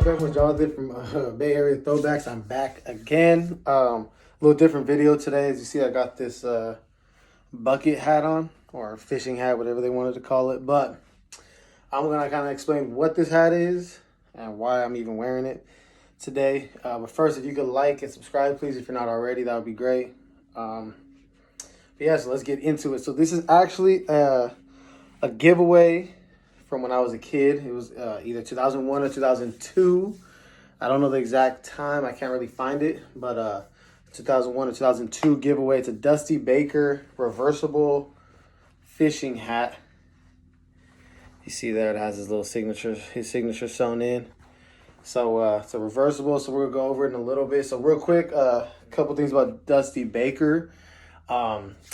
back with Jonathan from Bay Area Throwbacks. I'm back again. A little different video today. As you see, I got this bucket hat on, or fishing hat, whatever they wanted to call it. But I'm going to kind of explain what this hat is and why I'm even wearing it today. But first, if you could like and subscribe, please, if you're not already, that would be great. But yeah, so let's get into it. So this is actually a giveaway from when I was a kid. It was either 2001 or 2002. I don't know the exact time. I can't really find it. But 2001 or 2002 giveaway. It's a Dusty Baker reversible fishing hat. You see there, it has his little signature, sewn in. So it's a reversible. So we're going to go over it in a little bit. So real quick, a couple things about Dusty Baker.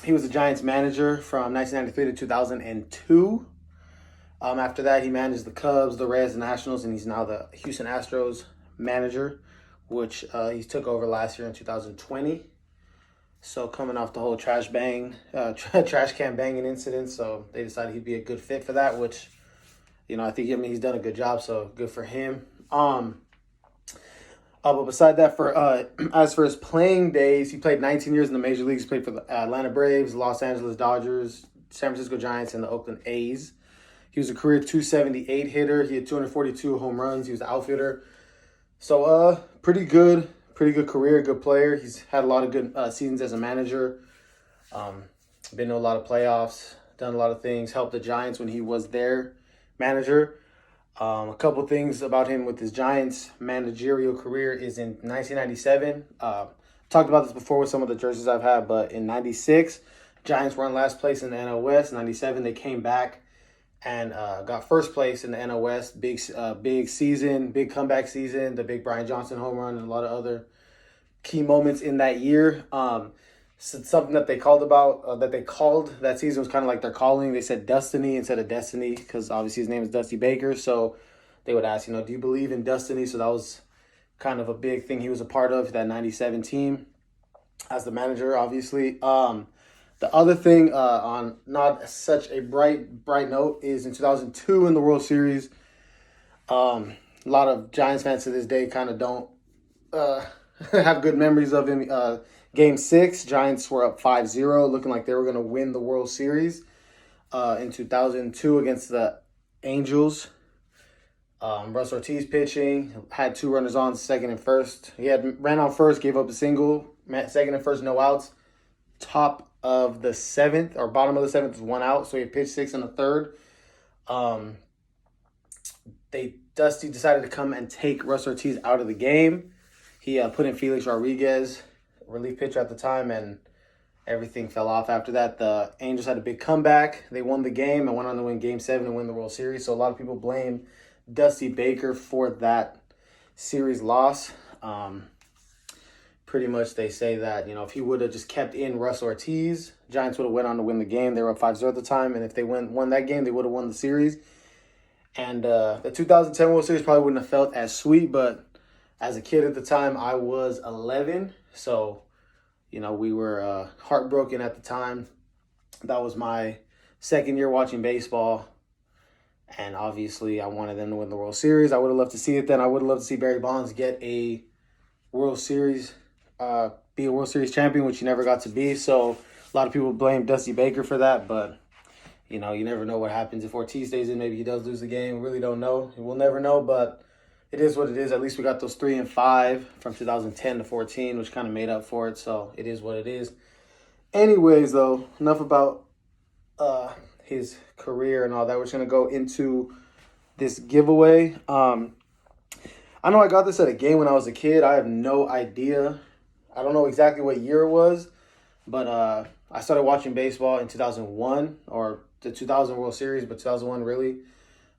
He was the Giants manager from 1993 to 2002. After that, he managed the Cubs, the Reds, the Nationals, and he's now the Houston Astros manager, which he took over last year in 2020. So coming off the whole trash can banging incident, so they decided he'd be a good fit for that, which, you know, I think he's done a good job, so good for him. But beside that, as for his playing days, he played 19 years in the major leagues. He played for the Atlanta Braves, Los Angeles Dodgers, San Francisco Giants, and the Oakland A's. He was a career 278 hitter. He had 242 home runs. He was an outfielder. So pretty good career, good player. He's had a lot of good seasons as a manager. Been to a lot of playoffs, done a lot of things, helped the Giants when he was their manager. A couple things about him with his Giants managerial career is in 1997. Talked about this before with some of the jerseys I've had, but in 96, Giants were in last place in the NL West. 97, they came back and got first place in the NL West. Big season, big comeback season, the big Brian Johnson home run, and a lot of other key moments in that year. So something that they called that season was kind of like their calling. They said Destiny instead of Destiny because obviously his name is Dusty Baker. So they would ask, do you believe in destiny? So that was kind of a big thing he was a part of, that 97 team as the manager, obviously. The other thing on not such a bright note is in 2002 in the World Series, a lot of Giants fans to this day kind of don't have good memories of him. Game 6, Giants were up 5-0, looking like they were going to win the World Series in 2002 against the Angels. Russ Ortiz pitching, had 2 runners on, second and first. He ran on first, gave up a single, second and first, no outs. Top of the 7th, or bottom of the 7th, was 1 out, so he pitched 6 in the 3rd. Dusty decided to come and take Russ Ortiz out of the game. He put in Felix Rodriguez, relief pitcher at the time, and everything fell off after that. The Angels had a big comeback. They won the game and went on to win Game 7 and win the World Series. So a lot of people blame Dusty Baker for that series loss. Pretty much they say that, if he would have just kept in Russ Ortiz, Giants would have went on to win the game. They were up 5-0 at the time, and if they won that game, they would have won the series. And the 2010 World Series probably wouldn't have felt as sweet, but as a kid at the time, I was 11, so, we were heartbroken at the time. That was my second year watching baseball, and obviously I wanted them to win the World Series. I would have loved to see it then. I would have loved to see Barry Bonds get a World Series, be a World Series champion, which he never got to be. So a lot of people blame Dusty Baker for that, but you never know what happens. If Ortiz stays in, maybe he does lose the game. We really don't know. We'll never know, but it is what it is. At least we got those 3 and 5 from 2010 to 14, which kind of made up for it. So it is what it is. Anyways, though, enough about his career and all that. We're just gonna go into this giveaway. I know I got this at a game when I was a kid. I have no idea. I don't know exactly what year it was, but I started watching baseball in 2001, or the 2000 World Series, but 2001 really.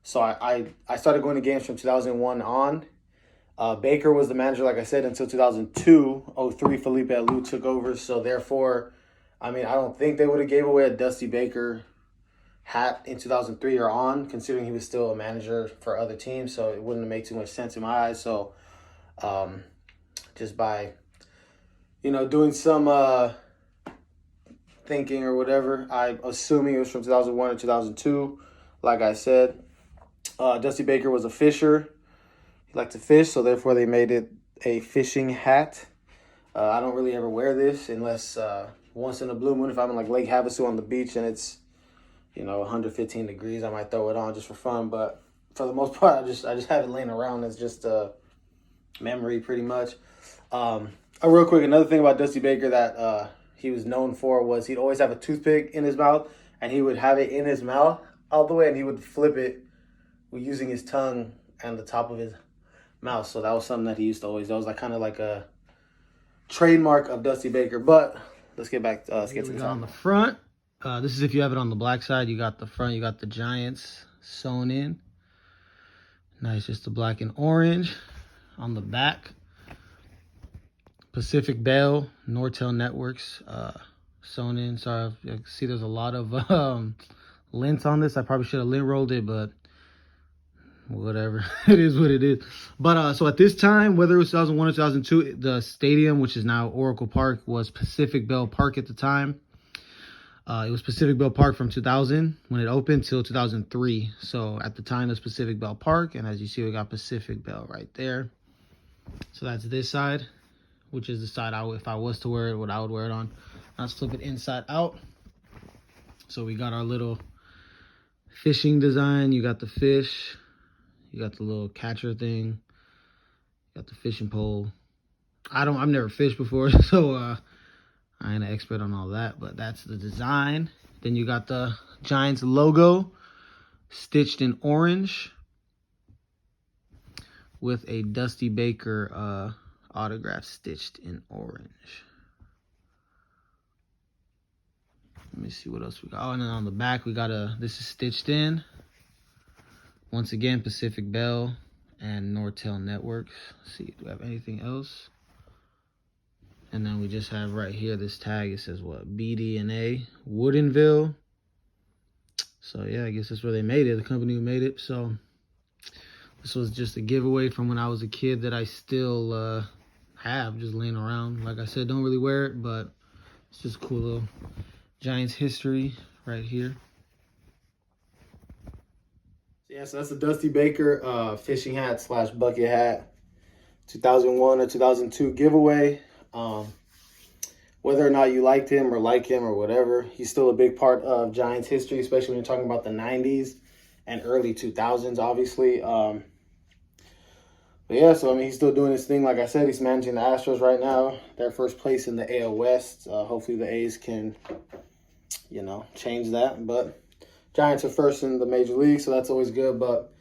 So I started going to games from 2001 on. Baker was the manager, like I said, until 2002. 03, Felipe Alou took over. So therefore, I don't think they would have gave away a Dusty Baker hat in 2003 or on, considering he was still a manager for other teams. So it wouldn't make too much sense in my eyes. So just by, doing some thinking or whatever, I'm assuming it was from 2001 to 2002. Like I said, Dusty Baker was a fisher. like to fish, so therefore they made it a fishing hat. I don't really ever wear this unless once in a blue moon, if I'm in like Lake Havasu on the beach and it's, you know, 115 degrees, I might throw it on just for fun. But for the most part, I just have it laying around. It's just a memory, pretty much. Real quick, another thing about Dusty Baker that he was known for was he'd always have a toothpick in his mouth, and he would have it in his mouth all the way, and he would flip it using his tongue and the top of his mouth. So that was something that he used to always. That was like kind of like a trademark of Dusty Baker. But let's get back. Let's get to the on the front. This is if you have it on the black side. You got the front. You got the Giants sewn in. Nice, just the black and orange. On the back, Pacific Bell, Nortel Networks, sewn in. Sorry, I see there's a lot of lint on this. I probably should have lint rolled it, but whatever. It is what it is. But so at this time, whether it was 2001 or 2002, the stadium, which is now Oracle Park, was Pacific Bell Park at the time. It was Pacific Bell Park from 2000 when it opened till 2003. So at the time, it was Pacific Bell Park, and as you see, we got Pacific Bell right there. So that's this side, which is the side if I was to wear it, what I would wear it on. Let's flip it inside out. So we got our little fishing design. You got the fish. You got the little catcher thing. You got the fishing pole. I've never fished before, so I ain't an expert on all that, but that's the design. Then you got the Giants logo stitched in orange with a Dusty Baker autograph stitched in orange. Let me see what else we got. Oh, and then on the back we got this is stitched in. Once again, Pacific Bell and Nortel Networks. Let's see, do we have anything else? And then we just have right here this tag. It says what? BD&A Woodinville. So yeah, I guess that's where they made it. The company who made it. So this was just a giveaway from when I was a kid that I still have just laying around. Like I said, don't really wear it, but it's just a cool little Giants history right here. Yeah, so that's the Dusty Baker fishing hat / bucket hat 2001 or 2002 giveaway. Whether or not you liked him or like him or whatever, he's still a big part of Giants history, especially when you're talking about the 90s and early 2000s, obviously. But yeah, so I mean, he's still doing his thing. Like I said, he's managing the Astros right now. They're first place in the AL West. Hopefully the A's can, you know, change that. But Giants are first in the major league, so that's always good. But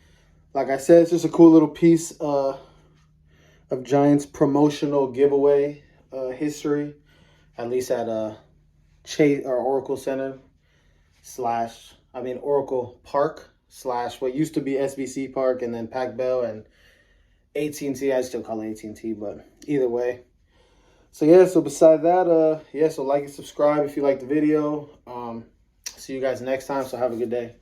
like I said, it's just a cool little piece of Giants promotional giveaway history, at least at Chase or Oracle Center Oracle Park / what used to be SBC Park, and then Pac Bell and AT&T. I still call it AT&T, but either way. So yeah, so beside that, so like and subscribe if you like the video. See you guys next time, so have a good day.